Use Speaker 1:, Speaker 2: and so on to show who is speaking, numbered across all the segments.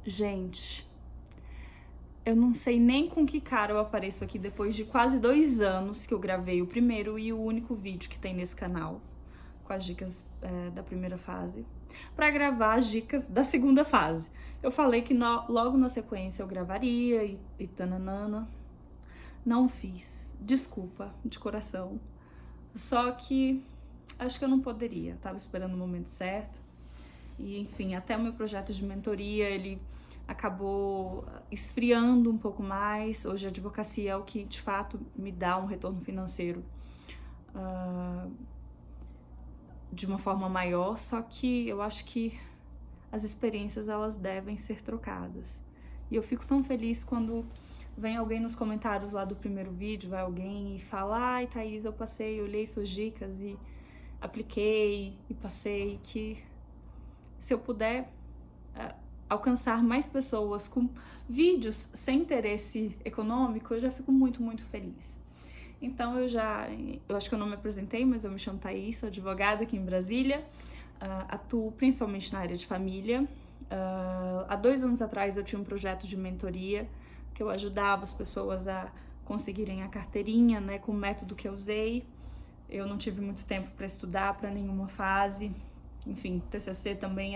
Speaker 1: Gente, eu não sei nem com que cara eu apareço aqui depois de quase 2 anos que eu gravei o primeiro e o único vídeo que tem nesse canal, com as dicas da primeira fase, pra gravar as dicas da segunda fase. Eu falei que logo na sequência eu gravaria e tananana. Não fiz. Desculpa, de coração. Só que acho que eu não poderia. Tava esperando o momento certo. E, enfim, até o meu projeto de mentoria, ele acabou esfriando um pouco mais. Hoje a advocacia é o que, de fato, me dá um retorno financeiro de uma forma maior, só que eu acho que as experiências, elas devem ser trocadas. E eu fico tão feliz quando vem alguém nos comentários lá do primeiro vídeo, vai alguém e fala: ai, Thaís, eu passei, eu olhei suas dicas e apliquei e passei, que se eu puder alcançar mais pessoas com vídeos sem interesse econômico, eu já fico muito, muito feliz. Então eu acho que eu não me apresentei, mas eu me chamo Thaís, sou advogada aqui em Brasília, atuo principalmente na área de família. Há 2 anos atrás eu tinha um projeto de mentoria que eu ajudava as pessoas a conseguirem a carteirinha, né, com o método que eu usei. Eu não tive muito tempo para estudar para nenhuma fase. Enfim, TCC também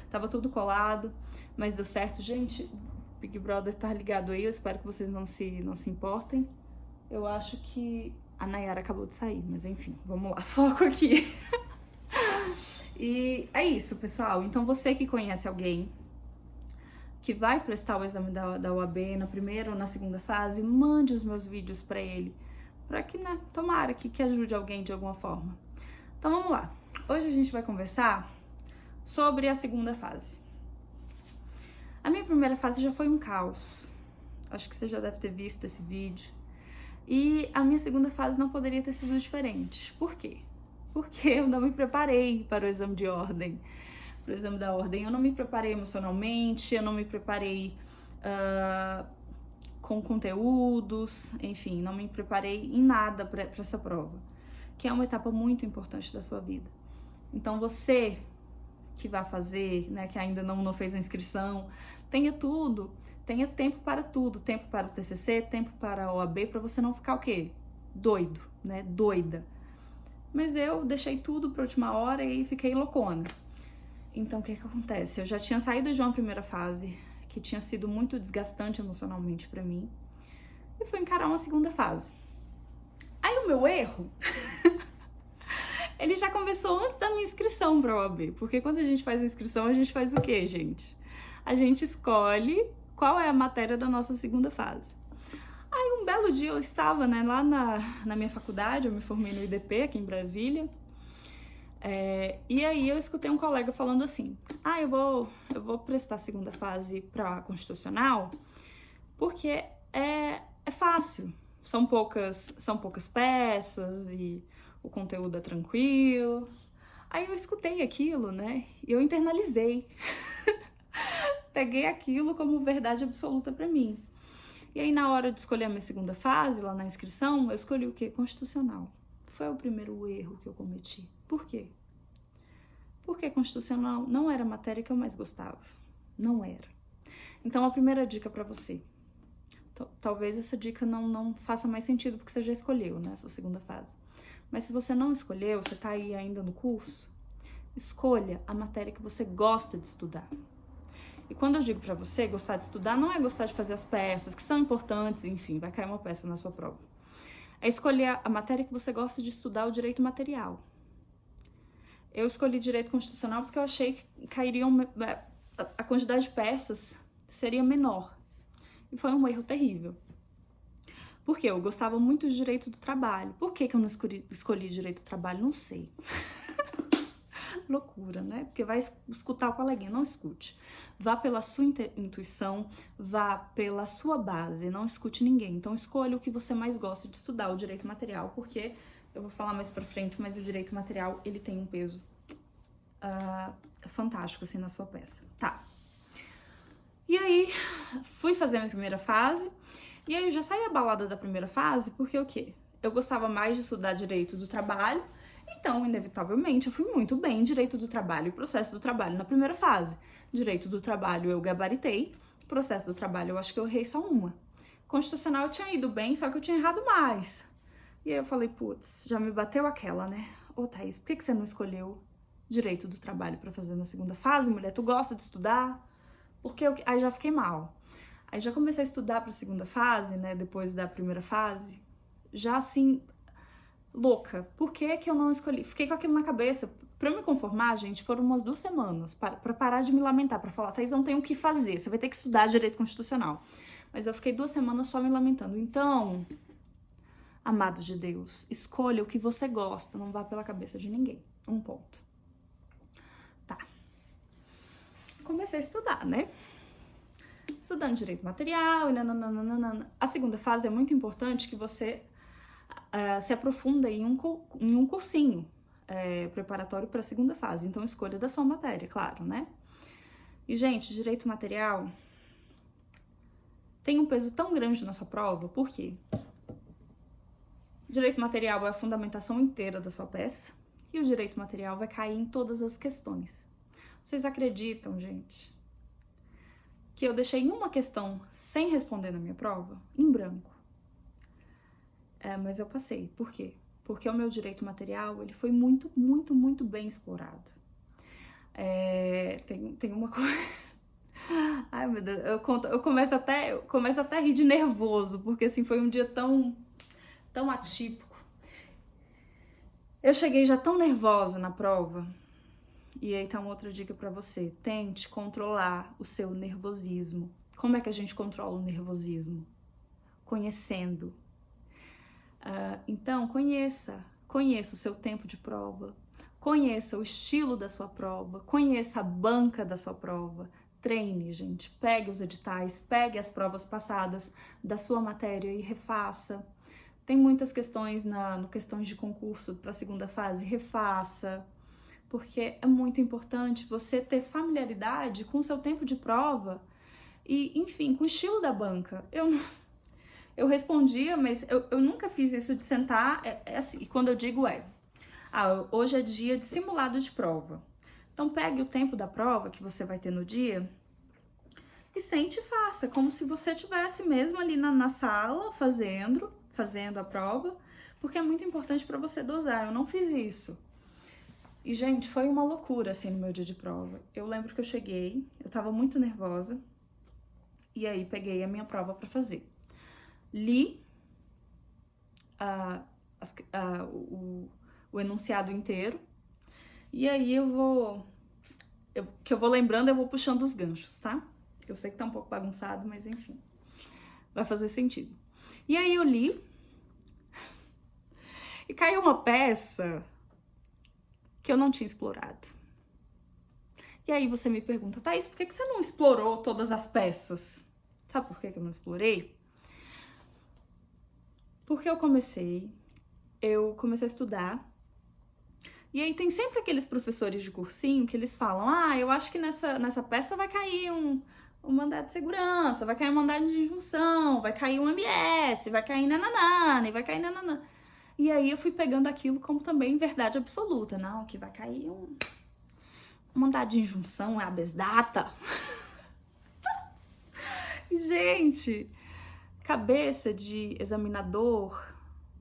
Speaker 1: tava tudo colado, mas deu certo. Gente, Big Brother tá ligado aí, eu espero que vocês não se importem. Eu acho que a Nayara acabou de sair, mas enfim, vamos lá, foco aqui. E é isso, pessoal. Então você que conhece alguém que vai prestar o exame da OAB na primeira ou na segunda fase, mande os meus vídeos para ele, para que, né, tomara que ajude alguém de alguma forma. Então vamos lá. Hoje a gente vai conversar sobre a segunda fase. A minha primeira fase já foi um caos. Acho que você já deve ter visto esse vídeo. E a minha segunda fase não poderia ter sido diferente. Por quê? Porque eu não me preparei para o exame de ordem. Para o exame da ordem, eu não me preparei emocionalmente, eu não me preparei com conteúdos, enfim, não me preparei em nada para essa prova, que é uma etapa muito importante da sua vida. Então você que vai fazer, né, que ainda não fez a inscrição, tenha tempo para tudo, tempo para o TCC, tempo para a OAB, para você não ficar o quê? Doido, né, doida. Mas eu deixei tudo para a última hora e fiquei loucona. Então o que acontece? Eu já tinha saído de uma primeira fase que tinha sido muito desgastante emocionalmente para mim e fui encarar uma segunda fase. Aí o meu erro ele já começou antes da minha inscrição para a OAB, porque quando a gente faz a inscrição, a gente faz o quê, gente? A gente escolhe qual é a matéria da nossa segunda fase. Aí um belo dia eu estava, né, lá na minha faculdade, eu me formei no IDP aqui em Brasília, e aí eu escutei um colega falando assim: eu vou prestar a segunda fase para Constitucional porque é fácil, são poucas peças e o conteúdo é tranquilo. Aí eu escutei aquilo, né, e eu internalizei. Peguei aquilo como verdade absoluta pra mim. E aí na hora de escolher a minha segunda fase, lá na inscrição, eu escolhi o quê? Constitucional. Foi o primeiro erro que eu cometi. Por quê? Porque Constitucional não era a matéria que eu mais gostava. Não era. Então a primeira dica pra você. Talvez essa dica não faça mais sentido porque você já escolheu, né, a sua segunda fase. Mas se você não escolheu, você tá aí ainda no curso, escolha a matéria que você gosta de estudar. E quando eu digo pra você gostar de estudar, não é gostar de fazer as peças, que são importantes, enfim, vai cair uma peça na sua prova. É escolher a matéria que você gosta de estudar, o direito material. Eu escolhi direito constitucional porque eu achei que a quantidade de peças seria menor. E foi um erro terrível. Porque eu gostava muito de direito do trabalho. Por que eu não escolhi direito do trabalho? Não sei. Loucura, né? Porque vai escutar o coleguinha, não escute. Vá pela sua intuição, vá pela sua base, não escute ninguém. Então escolha o que você mais gosta de estudar, o direito material, porque eu vou falar mais pra frente, mas o direito material, ele tem um peso fantástico, assim, na sua peça. Tá. E aí, fui fazer a minha primeira fase. E aí eu já saí abalada da primeira fase, porque o quê? Eu gostava mais de estudar direito do trabalho, então, inevitavelmente, eu fui muito bem em direito do trabalho e processo do trabalho na primeira fase. Direito do trabalho eu gabaritei, processo do trabalho eu acho que eu errei só uma. Constitucional eu tinha ido bem, só que eu tinha errado mais. E aí eu falei, putz, já me bateu aquela, né? Ô Thaís, por que você não escolheu direito do trabalho pra fazer na segunda fase, mulher? Tu gosta de estudar? Porque aí já fiquei mal. Aí já comecei a estudar pra segunda fase, né? Depois da primeira fase. Já assim, louca. Por que que eu não escolhi? Fiquei com aquilo na cabeça. Pra eu me conformar, gente, foram umas 2 semanas pra parar de me lamentar, pra falar, Thaís, não tem o que fazer, você vai ter que estudar direito constitucional. Mas eu fiquei 2 semanas só me lamentando. Então, amado de Deus, escolha o que você gosta, não vá pela cabeça de ninguém. Um ponto. Tá. Comecei a estudar, né? Estudando direito material, e nananana. A segunda fase é muito importante que você se aprofunda em um cursinho preparatório para a segunda fase. Então, escolha da sua matéria, claro, né? E, gente, direito material tem um peso tão grande na sua prova, por quê? Direito material é a fundamentação inteira da sua peça e o direito material vai cair em todas as questões. Vocês acreditam, gente, que eu deixei uma questão sem responder na minha prova? Em branco. Mas eu passei. Por quê? Porque o meu direito material, ele foi muito, muito, muito bem explorado. Tem uma coisa... Ai, meu Deus, eu começo até a rir de nervoso, porque assim, foi um dia tão atípico. Eu cheguei já tão nervosa na prova, e aí tá uma outra dica pra você. Tente controlar o seu nervosismo. Como é que a gente controla o nervosismo? Conhecendo. Então, conheça o seu tempo de prova, conheça o estilo da sua prova, conheça a banca da sua prova. Treine, gente, pegue os editais, pegue as provas passadas da sua matéria e refaça. Tem muitas questões no questões de concurso para a segunda fase, refaça, porque é muito importante você ter familiaridade com o seu tempo de prova e, enfim, com o estilo da banca. Eu respondia, mas eu nunca fiz isso de sentar, assim, e quando eu digo hoje é dia de simulado de prova. Então, pegue o tempo da prova que você vai ter no dia e sente e faça, como se você estivesse mesmo ali na sala fazendo a prova, porque é muito importante para você dosar. Eu não fiz isso. E, gente, foi uma loucura, assim, no meu dia de prova. Eu lembro que eu cheguei, eu tava muito nervosa, e aí peguei a minha prova para fazer. Li o enunciado inteiro, e aí eu vou lembrando, eu vou puxando os ganchos, tá? Eu sei que tá um pouco bagunçado, mas enfim, vai fazer sentido. E aí eu li, e caiu uma peça que eu não tinha explorado. E aí você me pergunta, Thaís, por que você não explorou todas as peças? Sabe por que eu não explorei? Porque eu comecei a estudar, e aí tem sempre aqueles professores de cursinho que eles falam, eu acho que nessa peça vai cair um mandado de segurança, vai cair um mandado de injunção, vai cair um MS, vai cair nananana, e vai cair nananana. E aí eu fui pegando aquilo como também verdade absoluta, não, que vai cair um mandado de injunção, habeas data. Gente, cabeça de examinador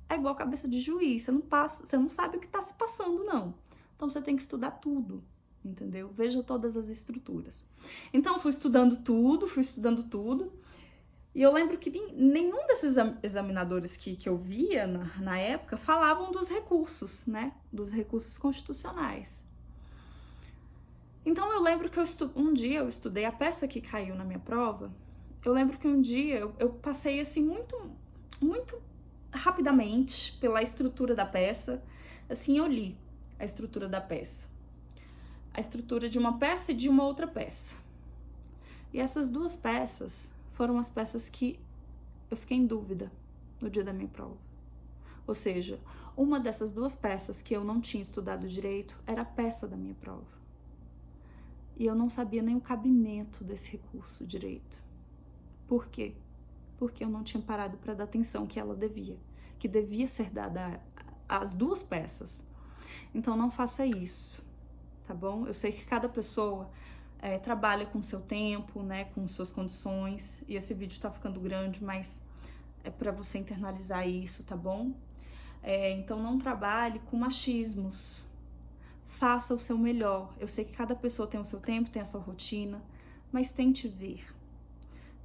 Speaker 1: é igual cabeça de juiz, você não sabe o que tá se passando, não. Então você tem que estudar tudo, entendeu? Veja todas as estruturas. Então eu fui estudando tudo, e eu lembro que nenhum desses examinadores que eu via na época falavam dos recursos, né? Dos recursos constitucionais. Então eu lembro que um dia eu estudei a peça que caiu na minha prova. Eu lembro que um dia eu passei assim muito rapidamente pela estrutura da peça. Assim, eu li a estrutura da peça. A estrutura de uma peça e de uma outra peça. E essas duas peças foram as peças que eu fiquei em dúvida no dia da minha prova. Ou seja, uma dessas duas peças que eu não tinha estudado direito era a peça da minha prova. E eu não sabia nem o cabimento desse recurso direito. Por quê? Porque eu não tinha parado para dar atenção que devia ser dada às duas peças. Então não faça isso, tá bom? Eu sei que cada pessoa trabalha com seu tempo, né, com suas condições. E esse vídeo tá ficando grande, mas é pra você internalizar isso, tá bom? Então não trabalhe com machismos. Faça o seu melhor. Eu sei que cada pessoa tem o seu tempo, tem a sua rotina, mas tente ver.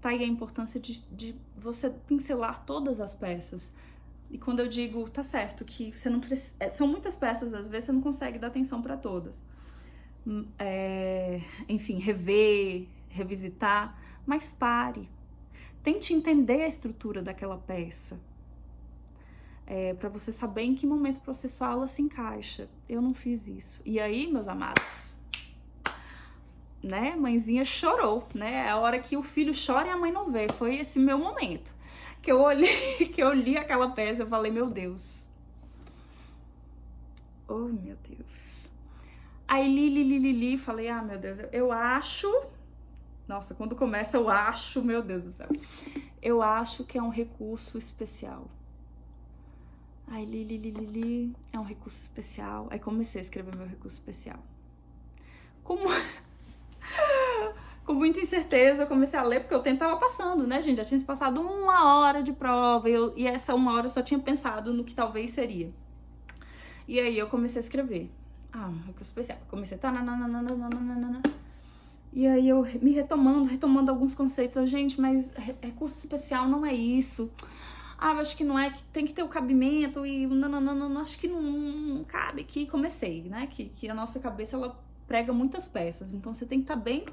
Speaker 1: Tá aí a importância de você pincelar todas as peças. E quando eu digo, tá certo, que você não precisa, são muitas peças, às vezes você não consegue dar atenção para todas. Enfim, rever, revisitar, mas pare. Tente entender a estrutura daquela peça. Para você saber em que momento processual ela se encaixa. Eu não fiz isso. E aí, meus amados, né? Mãezinha chorou, né? É a hora que o filho chora e a mãe não vê. Foi esse meu momento. Que eu olhei, que eu li aquela peça, eu falei, meu Deus. Oh, meu Deus. Aí li, falei, ah, meu Deus, eu acho... Nossa, quando começa eu acho, meu Deus do céu. Eu acho que é um recurso especial. Aí li, é um recurso especial. Aí comecei a escrever meu recurso especial. Com muita incerteza, eu comecei a ler, porque o tempo tava passando, né, gente? Já tinha se passado 1 hora de prova, e essa 1 hora eu só tinha pensado no que talvez seria. E aí eu comecei a escrever. Recurso especial. Comecei... E aí eu me retomando alguns conceitos. Gente, mas recurso especial não é isso. Eu acho que não é, que tem que ter o cabimento e não, acho que não cabe aqui. Comecei, né? Que a nossa cabeça, ela prega muitas peças, então você tem que estar bem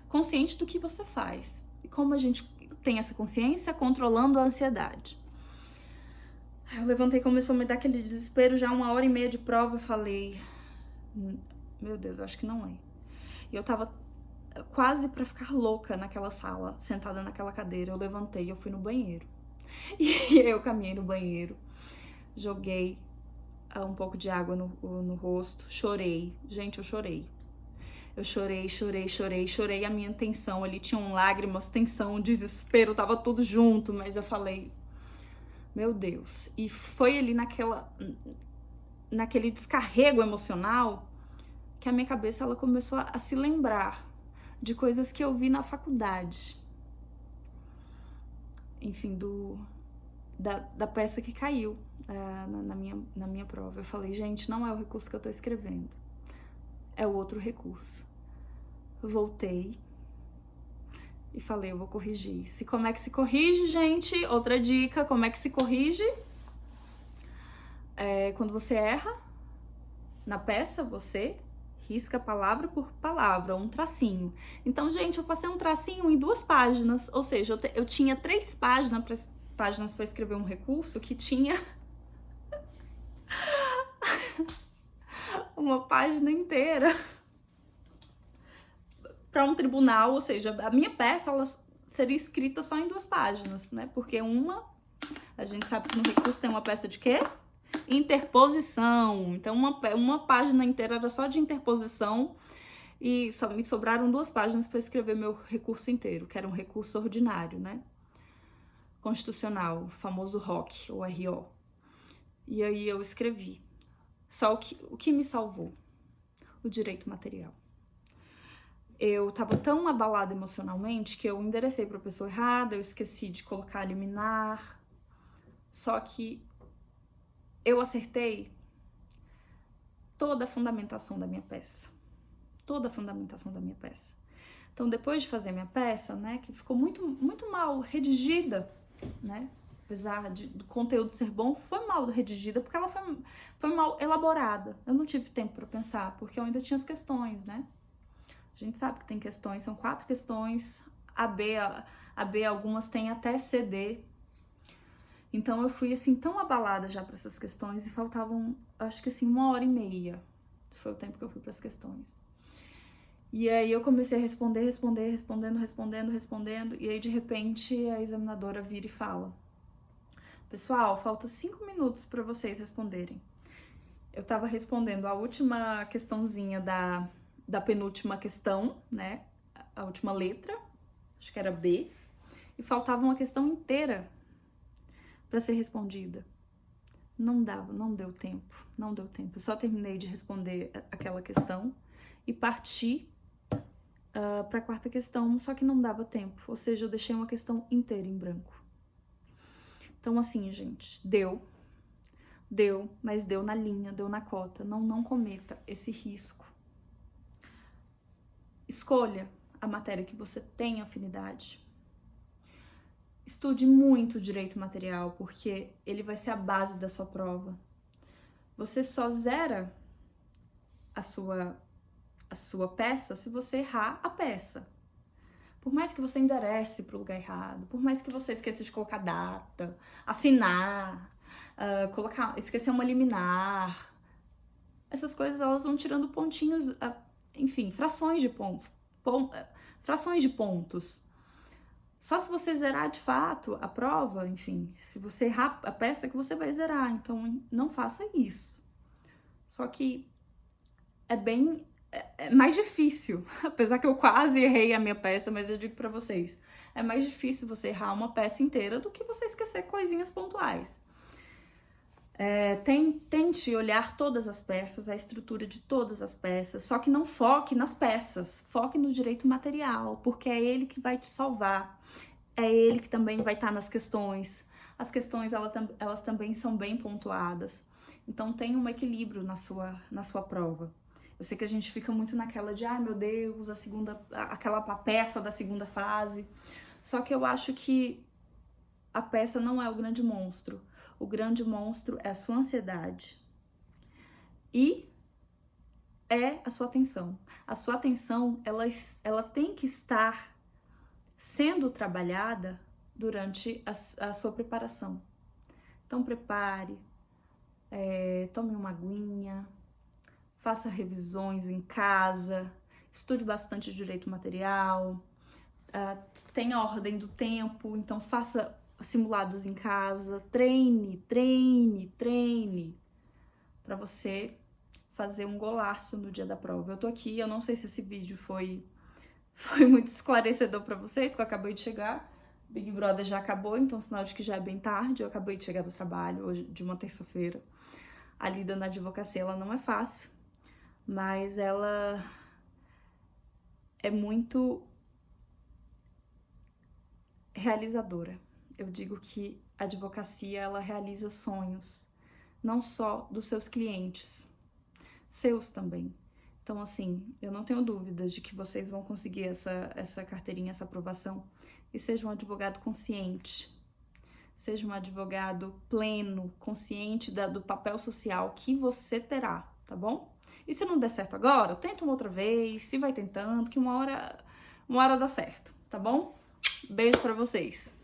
Speaker 1: consciente do que você faz. E como a gente tem essa consciência? Controlando a ansiedade. Eu levantei, começou a me dar aquele desespero, já 1h30 de prova, eu falei, meu Deus, eu acho que não é. E eu tava quase pra ficar louca naquela sala, sentada naquela cadeira. Eu levantei, eu fui no banheiro. E eu caminhei no banheiro, joguei um pouco de água no rosto, chorei. Gente, eu chorei. Eu chorei. A minha tensão ali, tinham lágrimas, tensão, desespero, tava tudo junto. Mas eu falei, meu Deus. E foi ali naquele descarrego emocional que a minha cabeça, ela começou a se lembrar de coisas que eu vi na faculdade. Enfim, da peça que caiu na minha prova. Eu falei, gente, não é o recurso que eu tô escrevendo, é o outro recurso. Eu voltei e falei, eu vou corrigir. Como é que se corrige, gente? Outra dica, como é que se corrige? Quando você erra na peça, você risca palavra por palavra, um tracinho. Então, gente, eu passei um tracinho em 2 páginas, ou seja, eu tinha 3 páginas para escrever um recurso que tinha uma página inteira para um tribunal, ou seja, a minha peça, ela seria escrita só em 2 páginas, né? Porque a gente sabe que no recurso tem uma peça de quê? Interposição. Então, uma página inteira era só de interposição e só me sobraram 2 páginas para escrever meu recurso inteiro, que era um recurso ordinário, né? Constitucional, o famoso ROC, ou RO. E aí eu escrevi. Só o que me salvou? O direito material. Eu tava tão abalada emocionalmente que eu enderecei para a pessoa errada, eu esqueci de colocar a liminar. Só que eu acertei toda a fundamentação da minha peça. Toda a fundamentação da minha peça. Então, depois de fazer minha peça, né, que ficou muito, muito mal redigida, né, apesar do conteúdo ser bom, foi mal redigida porque ela foi mal elaborada. Eu não tive tempo para pensar, porque eu ainda tinha as questões, né? A gente sabe que tem questões, são 4 questões, A, B, algumas têm até CD. Então eu fui assim tão abalada já para essas questões e faltavam, acho que assim, 1h30. Foi o tempo que eu fui para as questões. E aí eu comecei a respondendo, e aí de repente a examinadora vira e fala: pessoal, falta 5 minutos para vocês responderem. Eu tava respondendo a última questãozinha da penúltima questão, né? A última letra, acho que era B, e faltava uma questão inteira para ser respondida. Não deu tempo. Eu só terminei de responder aquela questão e parti para a quarta questão, só que não dava tempo, ou seja, eu deixei uma questão inteira em branco. Então, assim, gente, deu, mas deu na linha, deu na cota. Não cometa esse risco. Escolha a matéria que você tem afinidade. Estude muito direito material, porque ele vai ser a base da sua prova. Você só zera a sua peça se você errar a peça. Por mais que você enderece para o lugar errado, por mais que você esqueça de colocar data, assinar, esquecer uma liminar, essas coisas elas vão tirando pontinhos, enfim, frações de pontos. Só se você zerar de fato a prova, enfim, se você errar a peça que você vai zerar, então não faça isso. Só que é mais difícil, apesar que eu quase errei a minha peça, mas eu digo pra vocês, é mais difícil você errar uma peça inteira do que você esquecer coisinhas pontuais. Tente olhar todas as peças, a estrutura de todas as peças, só que não foque nas peças, foque no direito material, porque é ele que vai te salvar, é ele que também vai estar nas questões. As questões, elas também são bem pontuadas, então tem um equilíbrio na sua prova. Eu sei que a gente fica muito naquela de, ai meu Deus, aquela peça da segunda fase. Só que eu acho que a peça não é o grande monstro. O grande monstro é a sua ansiedade. E é a sua atenção. A sua atenção, ela tem que estar sendo trabalhada durante a sua preparação. Então prepare, tome uma aguinha, faça revisões em casa, estude bastante direito material, tenha ordem do tempo, então faça simulados em casa, treine, para você fazer um golaço no dia da prova. Eu tô aqui, eu não sei se esse vídeo foi muito esclarecedor para vocês, que eu acabei de chegar. Big Brother já acabou, então sinal de que já é bem tarde, eu acabei de chegar do trabalho, hoje de uma terça-feira. A lida na advocacia, ela não é fácil, mas ela é muito realizadora. Eu digo que a advocacia, ela realiza sonhos, não só dos seus clientes, seus também. Então, assim, eu não tenho dúvidas de que vocês vão conseguir essa carteirinha, essa aprovação, e seja um advogado consciente, seja um advogado pleno, consciente do papel social que você terá, tá bom? E se não der certo agora, tenta uma outra vez, se vai tentando, que uma hora dá certo, tá bom? Beijo pra vocês!